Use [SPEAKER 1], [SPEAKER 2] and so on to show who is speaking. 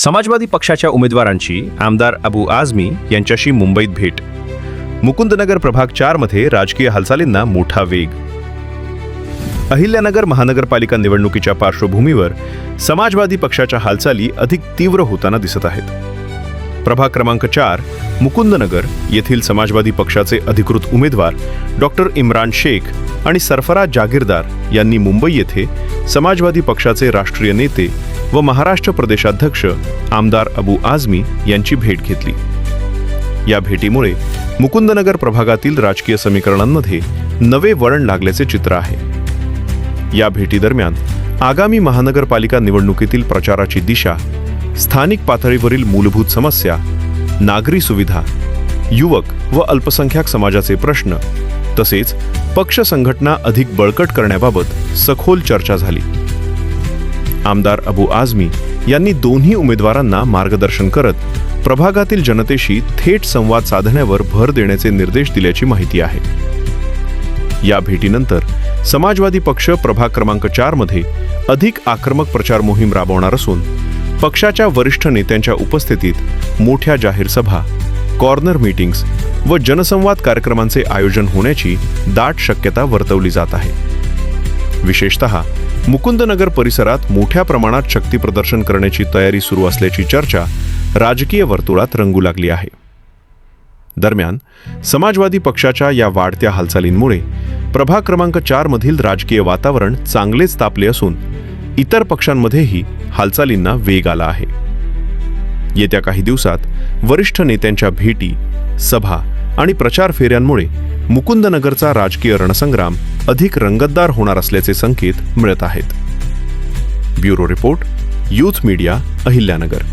[SPEAKER 1] समाजवादी पक्षाच्या उमेदवारांची आमदार अबू आझमी यांच्याशी मुंबईत भेट. मुकुंदनगर प्रभाग 4 मध्ये राजकीय हालचालींना मोठा वेग. अहिल्यानगर महानगरपालिका निवडणुकीच्या पार्श्वभूमीवर समाजवादी पक्षाच्या हालचाली अधिक तीव्र होताना दिसत आहेत. प्रभाग क्रमांक 4 मुकुंदनगर येथील समाजवादी पक्षाचे अधिकृत उमेदवार डॉक्टर इम्रान शेख आणि सरफराज जागीरदार यांनी मुंबई येथे समाजवादी पक्षाचे राष्ट्रीय नेते व महाराष्ट्र प्रदेशाध्यक्ष आमदार अबू आझमी यांची भेट घेतली. या भेटीमुळे मुकुंदनगर प्रभागातील राजकीय समीकरणांमध्ये नवे वळण लागल्याचे चित्र आहे. या भेटीदरम्यान आगामी महानगरपालिका निवडणुकीतील प्रचाराची दिशा, स्थानिक पातळीवरील मूलभूत समस्या, नागरी सुविधा, युवक व अल्पसंख्याक समाजाचे प्रश्न तसेच पक्ष संघटना अधिक बळकट करण्याबाबत सखोल चर्चा झाली. आमदार अबू आझमी यांनी दोन्ही उमेदवारांना मार्गदर्शन करत प्रभागातील जनतेशी थेट संवाद साधण्यावर भर देण्याचे निर्देश दिल्याची माहिती आहे. या भेटीनंतर समाजवादी पक्ष प्रभाग क्रमांक 4 मध्ये अधिक आक्रमक प्रचार मोहीम राबवणार असून पक्षाच्या वरिष्ठ नेत्यांच्या उपस्थितीत मोठ्या जाहीर सभा, कॉर्नर मीटिंग्स व जनसंवाद कार्यक्रमांचे आयोजन होण्याची दाट शक्यता वर्तवली जात आहे. विशेषतः मुकुंदनगर परिसरात मोठ्या प्रमाणात शक्ती प्रदर्शन करण्याची तयारी सुरू असल्याची चर्चा राजकीय वर्तुळात रंगू लागली आहे. दरम्यान समाजवादी पक्षाच्या या वाढत्या हालचालींमुळे प्रभाग क्रमांक 4 मधील राजकीय वातावरण चांगलेच तापले असून इतर पक्षांमध्येही हालचालींना वेग आला आहे. येत्या काही दिवसात वरिष्ठ नेत्यांच्या भेटी, सभा आणि प्रचार फेऱ्यांमुळे मुकुंदनगरचा राजकीय रणसंग्राम अधिक रंगतदार होणार असल्याचे संकेत मिळत आहेत. Bureau report, youth media, Ahilyanagar.